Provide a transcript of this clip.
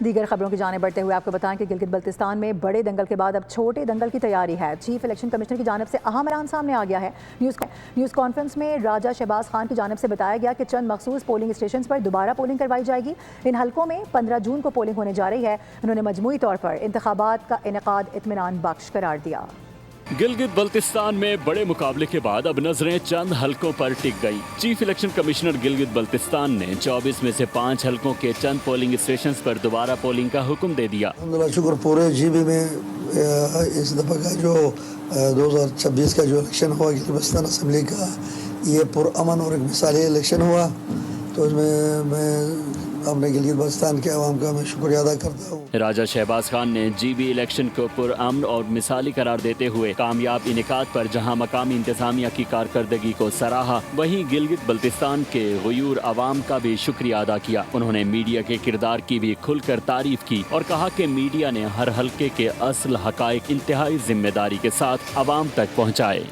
دیگر خبروں کی جانب بڑھتے ہوئے آپ کو بتائیں کہ گلگت بلتستان میں بڑے دنگل کے بعد اب چھوٹے دنگل کی تیاری ہے۔ چیف الیکشن کمشنر کی جانب سے اہم اعلان سامنے آ گیا ہے۔ نیوز کانفرنس میں راجہ شہباز خان کی جانب سے بتایا گیا کہ چند مخصوص پولنگ اسٹیشنز پر دوبارہ پولنگ کروائی جائے گی۔ ان حلقوں میں 15 جون کو پولنگ ہونے جا رہی ہے۔ انہوں نے مجموعی طور پر انتخابات کا انعقاد اطمینان بخش قرار دیا۔ گلگت بلتستان میں بڑے مقابلے کے بعد اب نظریں چند حلقوں پر ٹک گئی۔ Chief election commissioner Gilgit Baltistan نے 24 میں سے 5 حلقوں کے چند پولنگ اسٹیشنز پر دوبارہ پولنگ کا حکم دے دیا۔ الحمدللہ شکر پورے جی بی میں اس دفعہ کا جو 2026 کا جو الیکشن ہوا گلگت بلتستان اسمبلی کا، یہ پرامن اور ایک مثالی الیکشن ہوا، تو اس میں اپنے گلگت بلتستان کے عوام کا میں شکریہ ادا کرتا ہوں۔ راجہ شہباز خان نے جی بی الیکشن کو پرامن اور مثالی قرار دیتے ہوئے کامیاب انعقاد پر جہاں مقامی انتظامیہ کی کارکردگی کو سراہا، وہیں گلگت بلتستان کے غیور عوام کا بھی شکریہ ادا کیا۔ انہوں نے میڈیا کے کردار کی بھی کھل کر تعریف کی اور کہا کہ میڈیا نے ہر حلقے کے اصل حقائق انتہائی ذمہ داری کے ساتھ عوام تک پہنچائے۔